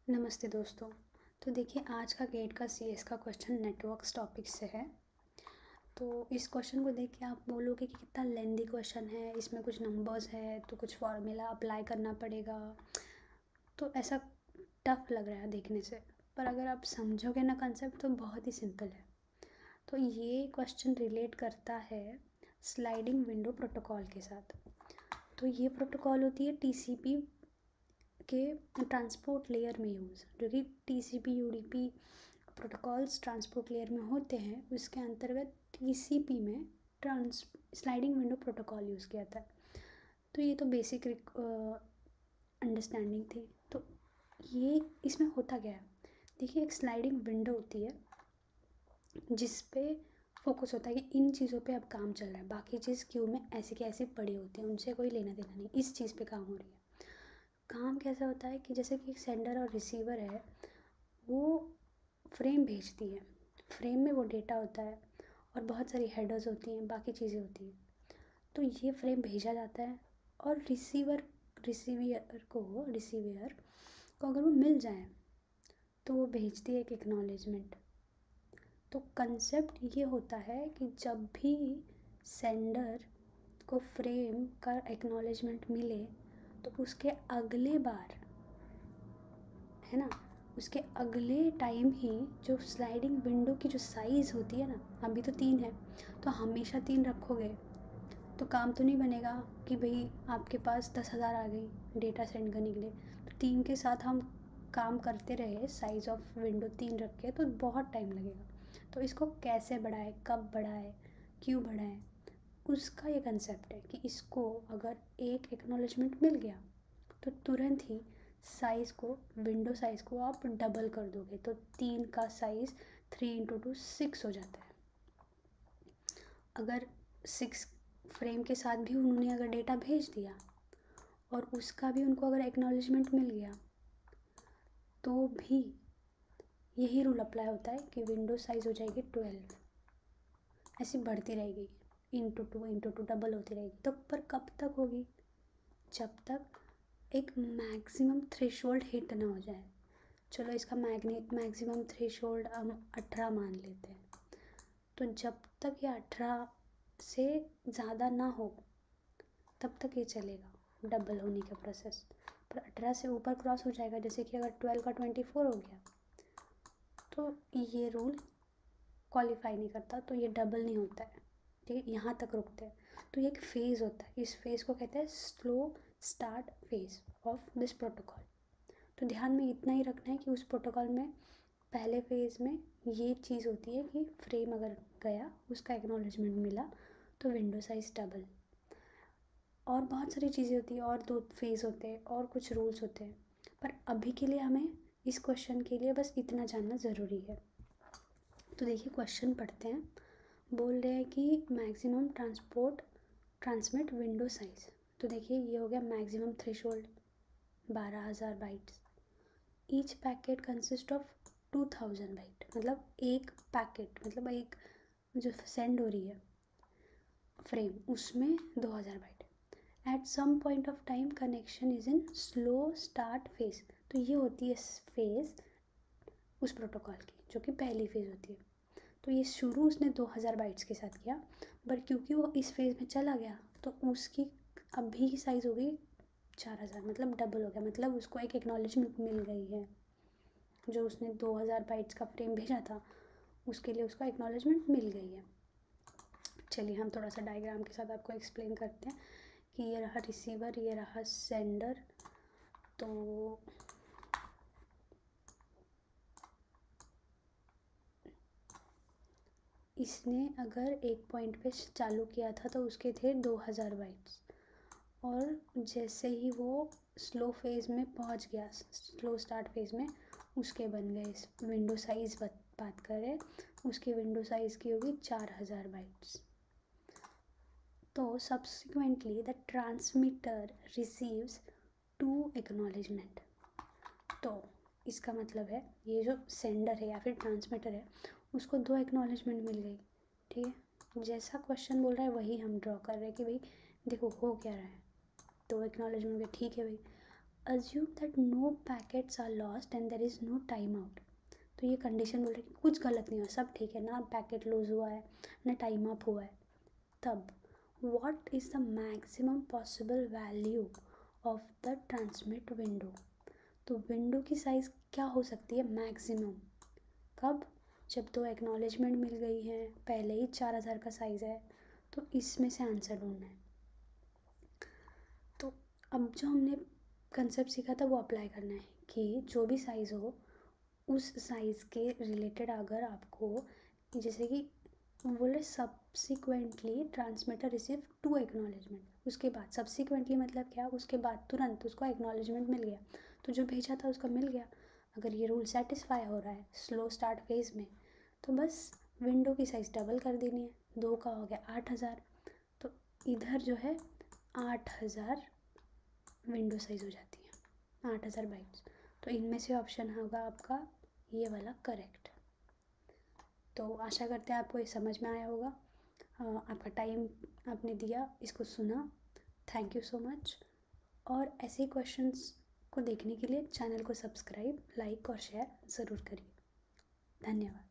नमस्ते दोस्तों। तो देखिए, आज का गेट का सीएस का क्वेश्चन नेटवर्क्स टॉपिक से है। तो इस क्वेश्चन को देख के आप बोलोगे कि कितना लेंदी क्वेश्चन है, इसमें कुछ नंबर्स है तो कुछ फार्मूला अप्लाई करना पड़ेगा, तो ऐसा टफ लग रहा है देखने से। पर अगर आप समझोगे ना कंसेप्ट तो बहुत ही सिंपल है। तो ये क्वेश्चन रिलेट करता है स्लाइडिंग विंडो प्रोटोकॉल के साथ। तो ये प्रोटोकॉल होती है टीसीपी के ट्रांसपोर्ट लेयर में यूज़, जो कि TCP UDP protocols transport layer में होते हैं, उसके अंतर्गत टीसीपी में trans sliding window protocol use किया था। तो ये तो बेसिक अंडरस्टैंडिंग थी। तो ये इसमें होता क्या है, देखिए एक स्लाइडिंग विंडो होती है जिस पे फोकस होता है कि इन चीज़ों पे अब काम चल रहा है, बाकी चीज़ क्यू में ऐसी की ऐसी पड़ी होती है, उनसे कोई लेना देना नहीं, इस चीज़ पे काम हो रही है। काम कैसा होता है कि जैसे कि एक सेंडर और रिसीवर है, वो फ्रेम भेजती है, फ्रेम में वो डेटा होता है और बहुत सारी हेडर्स होती हैं, बाकी चीज़ें होती हैं। तो ये फ्रेम भेजा जाता है और रिसीवियर को अगर वो मिल जाए तो वो भेजती है एक एक्नॉलेजमेंट। तो कंसेप्ट ये होता है कि जब भी सेंडर को फ्रेम का एक्नॉलेजमेंट मिले तो उसके अगले बार, है ना, उसके अगले टाइम ही जो स्लाइडिंग विंडो की जो साइज़ होती है ना, अभी तो 3 है तो हमेशा 3 रखोगे तो काम तो नहीं बनेगा कि भाई आपके पास 10,000 आ गई डेटा सेंड करने के लिए। तो 3 के साथ हम काम करते रहे, साइज़ ऑफ विंडो 3 रख के, तो बहुत टाइम लगेगा। तो इसको कैसे बढ़ाए, कब बढ़ाए, क्यों बढ़ाए, उसका ये कंसेप्ट है कि इसको अगर एक एक्नॉलेजमेंट मिल गया तो तुरंत ही साइज़ को, विंडो साइज़ को आप डबल कर दोगे, तो 3 का साइज़ 3 × 2 6 हो जाता है। अगर 6 फ्रेम के साथ भी उन्होंने अगर डेटा भेज दिया और उसका भी उनको अगर एक्नॉलेजमेंट मिल गया तो भी यही रूल अप्लाई होता है कि विंडो साइज़ हो जाएगी 12, ऐसी बढ़ती रहेगी, ×2 डबल होती रहेगी। तो पर कब तक होगी, जब तक एक मैक्सिमम थ्रेशोल्ड हिट ना हो जाए। चलो इसका मैक्सिमम थ्रेशोल्ड हम 18 मान लेते हैं। तो जब तक ये 18 से ज़्यादा ना हो तब तक ये चलेगा डबल होने का प्रोसेस। पर 18 से ऊपर क्रॉस हो जाएगा, जैसे कि अगर 12 का 24 हो गया तो ये रूल क्वालिफाई नहीं करता, तो ये डबल नहीं होता है। ठीक है, यहाँ तक रुकते हैं। तो ये एक फ़ेज़ होता है, इस फेज़ को कहते हैं slow start phase of this protocol. तो ध्यान में इतना ही रखना है कि उस प्रोटोकॉल में पहले फेज़ में ये चीज़ होती है कि फ्रेम अगर गया, उसका एक्नॉलेजमेंट मिला तो विंडो साइज़ डबल। और बहुत सारी चीज़ें होती हैं, और 2 फेज़ होते हैं और कुछ रूल्स होते हैं, पर अभी के लिए हमें इस क्वेश्चन के लिए बस इतना जानना ज़रूरी है। तो देखिए क्वेश्चन पढ़ते हैं। बोल रहे हैं कि मैक्सिमम ट्रांसमिट विंडो साइज़। तो देखिए ये हो गया maximum threshold 12,000 bytes. Each packet consist of 2,000 byte, मतलब एक पैकेट, मतलब एक जो सेंड हो रही है फ्रेम, उसमें 2,000 byte. At some point of time connection is in slow start phase. तो ये होती है फेज़ उस प्रोटोकॉल की जो कि पहली फेज़ होती है। तो ये शुरू उसने 2,000 बाइट्स के साथ किया, पर क्योंकि वो इस फेज़ में चला गया तो उसकी अभी की साइज़ हो गई 4,000, मतलब डबल हो गया, मतलब उसको एक एक्नॉलेजमेंट मिल गई है। जो उसने 2,000 बाइट्स का फ्रेम भेजा था उसके लिए उसको एक्नॉलेजमेंट मिल गई है। चलिए हम थोड़ा सा डायग्राम के साथ आपको एक्सप्लेन करते हैं कि ये रहा रिसीवर, ये रहा सेंडर। तो इसने अगर एक पॉइंट पे चालू किया था तो उसके थे 2,000 बाइट्स, और जैसे ही वो स्लो फेज़ में पहुंच गया, स्लो स्टार्ट फेज़ में, उसके बन गए, इस विंडो साइज़ बात करें, उसकी विंडो साइज़ की होगी 4,000 बाइट्स। तो subsequently the transmitter receives 2 acknowledgement. तो इसका मतलब है ये जो सेंडर है या फिर ट्रांसमीटर है उसको 2 एक्नॉलेजमेंट मिल गई। ठीक है, जैसा क्वेश्चन बोल रहा है वही हम ड्रॉ कर रहे हैं कि भाई देखो हो क्या रहा है, 2 एक्नॉलेजमेंट, ठीक है भाई। assume that no packets are lost and there is no time out. तो ये कंडीशन बोल रही है कि कुछ गलत नहीं हुआ, सब ठीक है ना, पैकेट लूज़ हुआ है ना टाइम अप हुआ है. तब what is the maximum possible value of the transmit window. तो विंडो की साइज़ क्या हो सकती है मैक्सिमम. कब, जब दो एक्नॉलेजमेंट मिल गई हैं, पहले ही 4000 का साइज़ है, तो इसमें से आंसर ढूंढना है. तो अब जो हमने कंसेप्ट सीखा था वो अप्लाई करना है कि जो भी साइज़ हो उस साइज़ के रिलेटेड अगर आपको, जैसे कि बोले सब्सिक्वेंटली ट्रांसमीटर रिसीव 2 एक्नॉलेजमेंट, उसके बाद सब्सिक्वेंटली मतलब क्या, उसके बाद तुरंत उसको एक्नॉलेजमेंट मिल गया, तो जो भेजा था उसका मिल गया. अगर ये रूल सेटिस्फाई हो रहा है स्लो स्टार्ट फेज़ में, तो बस विंडो की साइज़ डबल कर देनी है. 2 का हो गया 8000, तो इधर जो है 8000 विंडो साइज़ हो जाती है, 8000 बाइट्स. तो इनमें से ऑप्शन होगा आपका ये वाला करेक्ट. तो आशा करते हैं आपको ये समझ में आया होगा. आपका टाइम आपने दिया, इसको सुना, थैंक यू सो मच. और ऐसे ही क्वेश्चंस को देखने के लिए चैनल को सब्सक्राइब, लाइक और शेयर ज़रूर करिए. धन्यवाद.